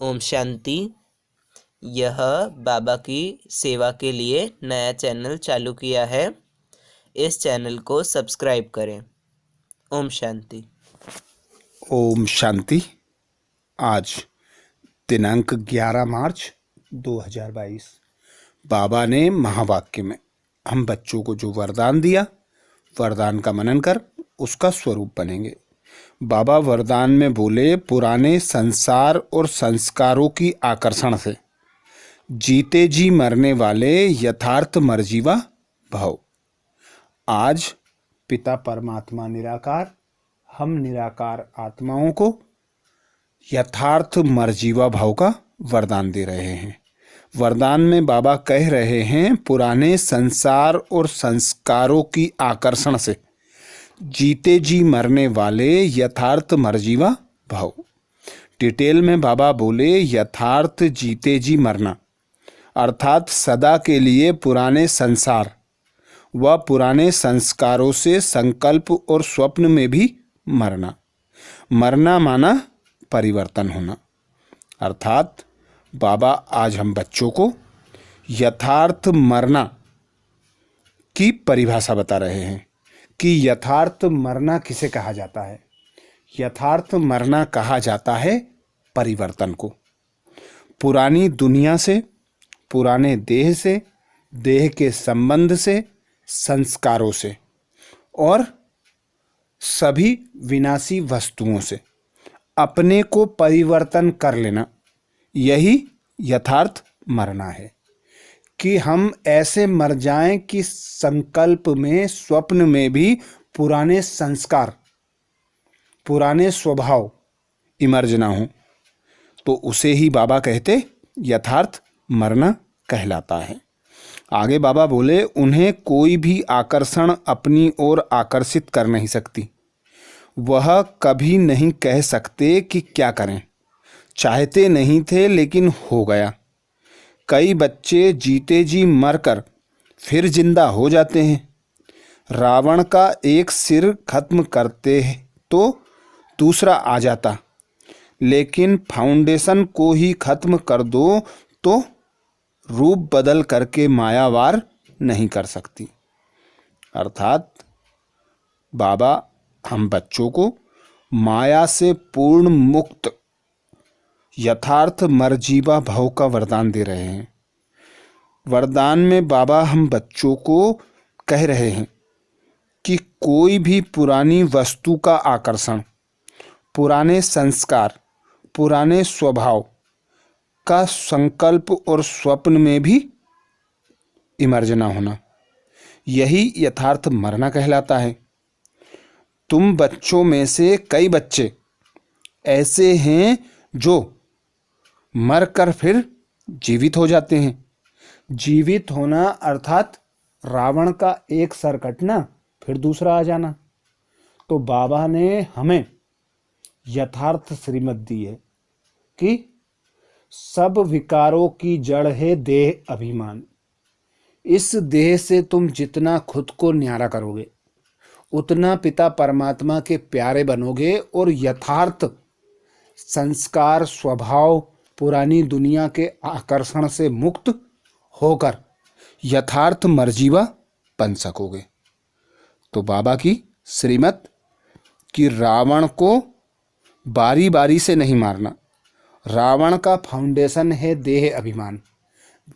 ओम शांति। यह बाबा की सेवा के लिए नया चैनल चालू किया है। इस चैनल को सब्सक्राइब करें। ओम शांति। ओम शांति। आज दिनांक 11 मार्च 2022 बाबा ने महावाक्य में हम बच्चों को जो वरदान दिया, वरदान का मनन कर उसका स्वरूप बनेंगे। बाबा वरदान में बोले, पुराने संसार और संस्कारों की आकर्षण से जीते जी मरने वाले यथार्थ मरजीवा भव। आज पिता परमात्मा निराकार, हम निराकार आत्माओं को यथार्थ मरजीवा भाव का वरदान दे रहे हैं। वरदान में बाबा कह रहे हैं, पुराने संसार और संस्कारों की आकर्षण से जीते जी मरने वाले यथार्थ मरजीवा भाव। डिटेल में बाबा बोले, यथार्थ जीते जी मरना अर्थात सदा के लिए पुराने संसार व पुराने संस्कारों से संकल्प और स्वप्न में भी मरना। मरना माना परिवर्तन होना। अर्थात बाबा आज हम बच्चों को यथार्थ मरना की परिभाषा बता रहे हैं कि यथार्थ मरना किसे कहा जाता है। यथार्थ मरना कहा जाता है परिवर्तन को। पुरानी दुनिया से, पुराने देह से, देह के संबंध से, संस्कारों से और सभी विनाशी वस्तुओं से अपने को परिवर्तन कर लेना, यही यथार्थ मरना है। कि हम ऐसे मर जाएं कि संकल्प में, स्वप्न में भी पुराने संस्कार, पुराने स्वभाव इमर्ज ना हो, तो उसे ही बाबा कहते यथार्थ मरना कहलाता है। आगे बाबा बोले, उन्हें कोई भी आकर्षण अपनी ओर आकर्षित कर नहीं सकती। वह कभी नहीं कह सकते कि क्या करें। चाहते नहीं थे लेकिन हो गया। कई बच्चे जीते जी मरकर फिर जिंदा हो जाते हैं। रावण का एक सिर खत्म करते तो दूसरा आ जाता, लेकिन फाउंडेशन को ही खत्म कर दो तो रूप बदल करके मायावार नहीं कर सकती। अर्थात बाबा हम बच्चों को माया से पूर्ण मुक्त यथार्थ मरजीवा भाव का वरदान दे रहे हैं। वरदान में बाबा हम बच्चों को कह रहे हैं कि कोई भी पुरानी वस्तु का आकर्षण, पुराने संस्कार, पुराने स्वभाव का संकल्प और स्वप्न में भी इमर्ज ना होना, यही यथार्थ मरना कहलाता है। तुम बच्चों में से कई बच्चे ऐसे हैं जो मरकर फिर जीवित हो जाते हैं। जीवित होना अर्थात रावण का एक सर कटना फिर दूसरा आ जाना। तो बाबा ने हमें यथार्थ श्रीमत दी है कि सब विकारों की जड़ है देह अभिमान। इस देह से तुम जितना खुद को न्यारा करोगे, उतना पिता परमात्मा के प्यारे बनोगे और यथार्थ संस्कार, स्वभाव, पुरानी दुनिया के आकर्षण से मुक्त होकर यथार्थ मर्जीवा बन सकोगे। तो बाबा की श्रीमत कि रावण को बारी बारी से नहीं मारना। रावण का फाउंडेशन है देह अभिमान।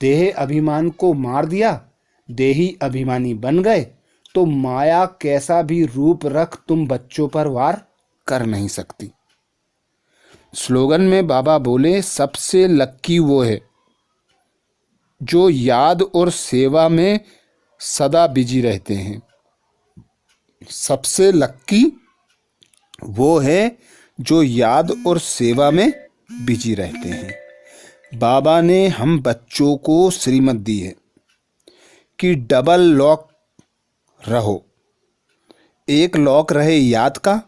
देह अभिमान को मार दिया, देही अभिमानी बन गए, तो माया कैसा भी रूप रख तुम बच्चों पर वार कर नहीं सकती। स्लोगन में बाबा बोले, सबसे लक्की वो है जो याद और सेवा में सदा बिजी रहते हैं। सबसे लक्की वो है जो याद और सेवा में बिजी रहते हैं। बाबा ने हम बच्चों को श्रीमत दी है कि डबल लॉक रहो। एक लॉक रहे याद का,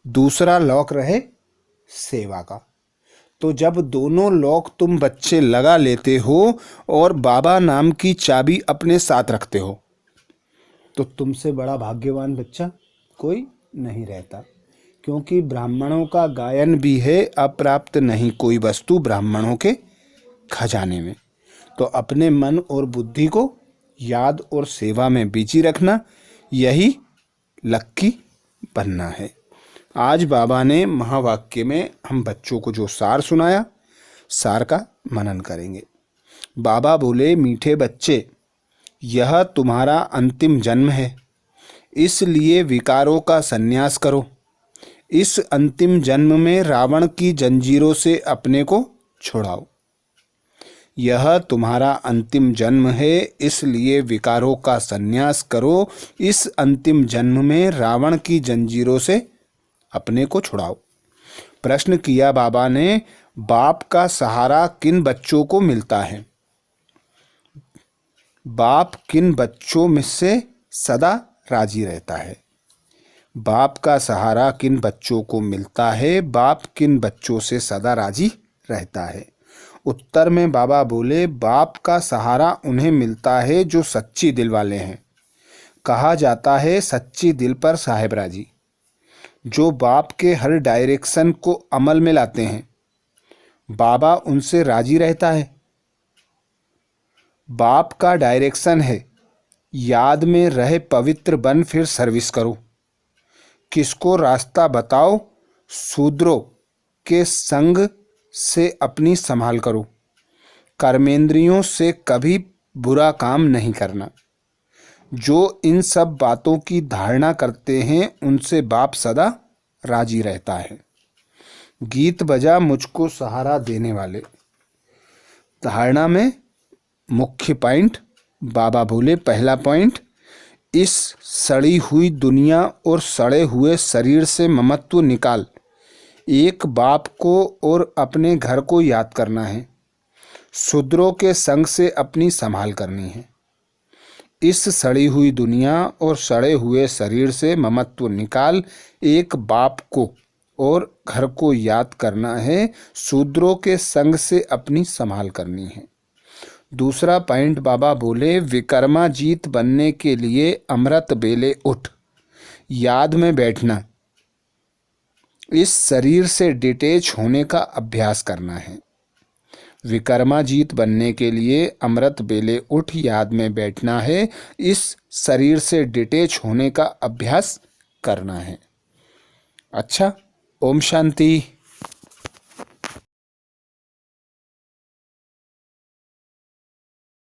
दूसरा लॉक रहे सेवा का। तो जब दोनों लॉक तुम बच्चे लगा लेते हो और बाबा नाम की चाबी अपने साथ रखते हो, तो तुमसे बड़ा भाग्यवान बच्चा कोई नहीं रहता। क्योंकि ब्राह्मणों का गायन भी है, अप्राप्त नहीं कोई वस्तु ब्राह्मणों के खजाने में। तो अपने मन और बुद्धि को याद और सेवा में बिजी रखना, यही लक्की बनना है। आज बाबा ने महावाक्य में हम बच्चों को जो सार सुनाया, सार का मनन करेंगे। बाबा बोले, मीठे बच्चे, यह तुम्हारा अंतिम जन्म है, इसलिए विकारों का संन्यास करो। इस अंतिम जन्म में रावण की जंजीरों से अपने को छुड़ाओ। यह तुम्हारा अंतिम जन्म है, इसलिए विकारों का संन्यास करो। इस अंतिम जन्म में रावण की जंजीरों से अपने को छुड़ाओ। प्रश्न किया बाबा ने, बाप का सहारा किन बच्चों को मिलता है? बाप किन बच्चों में से सदा राजी रहता है? बाप का सहारा किन बच्चों को मिलता है? बाप किन बच्चों से सदा राजी रहता है? उत्तर में बाबा बोले, बाप का सहारा उन्हें मिलता है जो सच्ची दिल वाले हैं। कहा जाता है सच्ची दिल पर साहेब राजी। जो बाप के हर डायरेक्शन को अमल में लाते हैं, बाबा उनसे राजी रहता है। बाप का डायरेक्शन है, याद में रहे पवित्र बन फिर सर्विस करो। किसको रास्ता बताओ, शूद्रों के संग से अपनी संभाल करो। कर्मेंद्रियों से कभी बुरा काम नहीं करना। जो इन सब बातों की धारणा करते हैं, उनसे बाप सदा राजी रहता है। गीत बजा मुझको सहारा देने वाले। धारणा में मुख्य पॉइंट बाबा बोले, पहला पॉइंट, इस सड़ी हुई दुनिया और सड़े हुए शरीर से ममत्व निकाल एक बाप को और अपने घर को याद करना है। शूद्रों के संग से अपनी संभाल करनी है। इस सड़ी हुई दुनिया और सड़े हुए शरीर से ममत्व निकाल एक बाप को और घर को याद करना है। शूद्रों के संग से अपनी संभाल करनी है। दूसरा पॉइंट बाबा बोले, विकर्माजीत बनने के लिए अमृत बेले उठ, याद में बैठना, इस शरीर से डिटैच होने का अभ्यास करना है। विकर्माजीत बनने के लिए अमृत बेले उठ, याद में बैठना है, इस शरीर से डिटैच होने का अभ्यास करना है। अच्छा, ओम शांति।